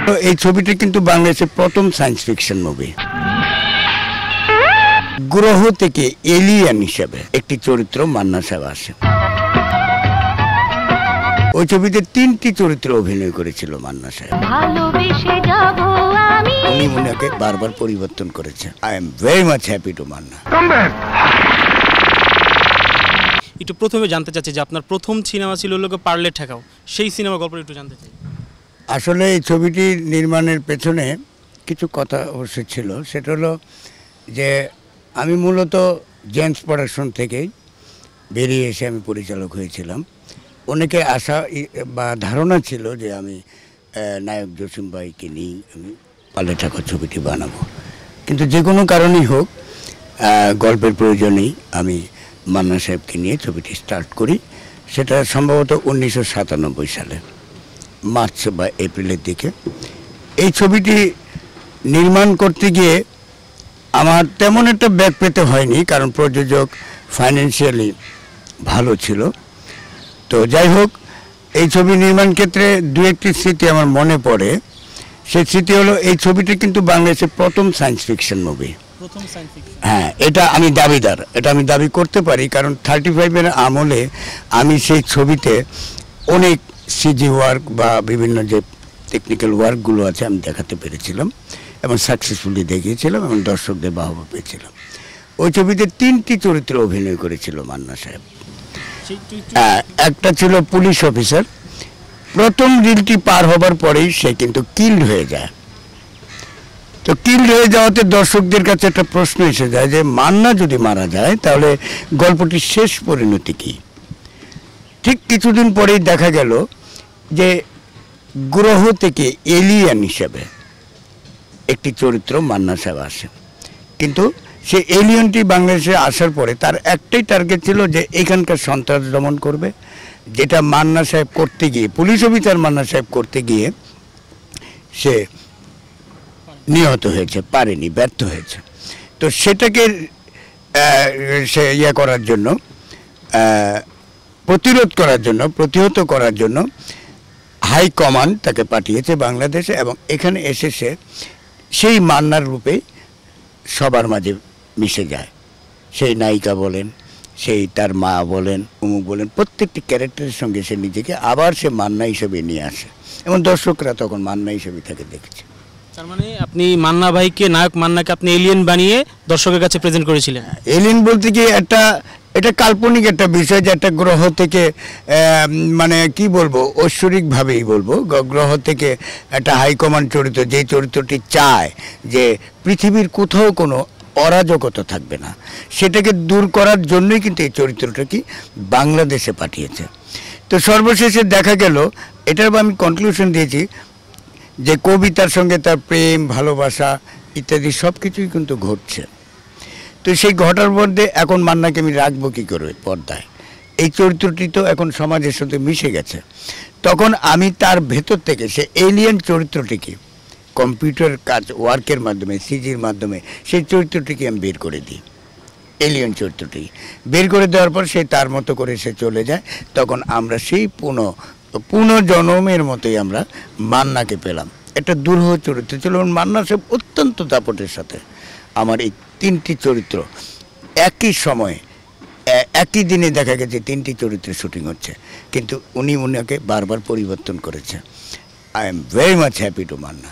তো এই ছবিটি কিন্তু বাংলাদেশের প্রথম সায়েন্স ফিকশন মুভি। গ্রহ থেকে এলিয়েন হিসেবে একটি চরিত্র মান্না সাহেব আসে। ওই ছবিতে 3টি চরিত্র অভিনয় করেছিল মান্না সাহেব। উনি ওনাকে বারবার পরিবর্তন করেছে। I am very much happy to Manna. একটু প্রথমে জানতে চাচ্ছি যে আপনার প্রথম সিনেমা ছিল লোকে পারলে ঠেকাও, সেই সিনেমার গল্প একটু জানতে চাই। আসলে এই ছবিটি নির্মাণের পেছনে কিছু কথা অবশ্যই ছিল। সেটা হলো যে আমি মূলত জেমস প্রোডাকশন থেকেই বেরিয়ে এসে আমি পরিচালক হয়েছিলাম। অনেকে আশা বা ধারণা ছিল যে আমি নায়ক জসিম ভাইকে নিয়ে আমি পারলে ঠেকাও ছবিটি বানাবো, কিন্তু যে কোনো কারণেই হোক গল্পের প্রয়োজনেই আমি মান্না সাহেবকে নিয়ে ছবিটি স্টার্ট করি। সেটা সম্ভবত 1997 সালে মার্চ বা এপ্রিলের দিকে। এই ছবিটি নির্মাণ করতে গিয়ে আমার তেমন একটা ব্যাক পেতে হয়নি, কারণ প্রযোজক ফাইন্যান্সিয়ালি ভালো ছিল। তো যাই হোক, এই ছবি নির্মাণ ক্ষেত্রে দু একটি স্মৃতি আমার মনে পড়ে। সেই স্মৃতি হলো, এই ছবিটি কিন্তু বাংলাদেশের প্রথম সায়েন্স ফিকশন মুভি। হ্যাঁ, এটা আমি দাবিদার, এটা আমি দাবি করতে পারি, কারণ 35-এর আমলে আমি সেই ছবিতে অনেক সিজি ওয়ার্ক বা বিভিন্ন যে টেকনিক্যাল ওয়ার্কগুলো আছে আমি দেখাতে পেরেছিলাম এবং সাকসেসফুলি দেখিয়েছিলাম এবং দর্শকদের বাহবা পেয়েছিলাম। ওই ছবিতে 3টি চরিত্র অভিনয় করেছিল মান্না সাহেব। একটা ছিল পুলিশ অফিসার। প্রথম রিলটি পার হবার পরেই সে কিন্তু কিল্ড হয়ে যায়। তো কিল্ড হয়ে যাওয়াতে দর্শকদের কাছে একটা প্রশ্ন এসে যায় যে মান্না যদি মারা যায় তাহলে গল্পটির শেষ পরিণতি কী? ঠিক কিছুদিন পরেই দেখা গেল যে গ্রহ থেকে এলিয়েন হিসেবে একটি চরিত্র মান্না সাহেব আসে। কিন্তু সে এলিয়েনটি বাংলাদেশে আসার পরে তার একটাই টার্গেট ছিল যে এখানকার সন্ত্রাস দমন করবে, যেটা মান্না সাহেব করতে গিয়ে, পুলিশ অফিসার মান্না সাহেব করতে গিয়ে সে নিহত হয়েছে, পারেনি, ব্যর্থ হয়েছে। তো সেটাকে সে করার জন্য, প্রতিহত করার জন্য হাই কমান্ড তাকে পাঠিয়েছে বাংলাদেশে, এবং এখানে এসে সে সেই মান্নার রূপে সবার মাঝে মিশে যায়। সেই নায়িকা বলেন, সেই তার মা বলেন, অমুক বলেন, প্রত্যেকটি ক্যারেক্টারের সঙ্গে সে নিজেকে আবার সে মান্না হিসেবে নিয়ে আসে এবং দর্শকরা তখন মান্না হিসেবে তাকে দেখছে। তার মানে আপনি মান্না ভাইকে, নায়ক মান্নাকে আপনি এলিয়েন বানিয়ে দর্শকের কাছে প্রেজেন্ট করেছিলেন। এলিয়েন বলতে কি এটা কাল্পনিক একটা বিষয়, যে একটা গ্রহ থেকে, মানে কি বলবো, ঐশ্বরিকভাবেই বলবো, গ্রহ থেকে একটা হাইকমান্ড চরিত্র, যে চরিত্রটি চায় যে পৃথিবীর কোথাও কোনো অরাজকতা থাকবে না, সেটাকে দূর করার জন্যই কিন্তু এই চরিত্রটা কি বাংলাদেশে পাঠিয়েছে। তো সর্বশেষে দেখা গেল, এটার আমি কনক্লুশন দিয়েছি যে কবিতার সঙ্গে তার প্রেম, ভালোবাসা ইত্যাদি সব কিছুই কিন্তু ঘটছে। তো সেই ঘটার মধ্যে এখন মান্নাকে আমি রাখবো কী করে পর্দায়? এই চরিত্রটি তো এখন সমাজের সাথে মিশে গেছে। তখন আমি তার ভেতর থেকে সে এলিয়েন চরিত্রটিকে কম্পিউটার কাজ ওয়ার্কের মাধ্যমে, সিজির মাধ্যমে সেই চরিত্রটিকে আমি বের করে দিই। এলিয়েন চরিত্রটি বের করে দেওয়ার পর সে তার মতো করে সে চলে যায়। তখন আমরা সেই পুনর্জন্মের মতোই আমরা মান্নাকে পেলাম। একটা দুরূহ চরিত্র ছিল মান্না সাহেব। অত্যন্ত দাপটের সাথে আমার এই 3টি চরিত্র একই সময়ে, একই দিনে দেখা গেছে 3টি চরিত্রের শুটিং হচ্ছে, কিন্তু উনি ওনাকে বারবার পরিবর্তন করেছে। I am very much happy to Manna.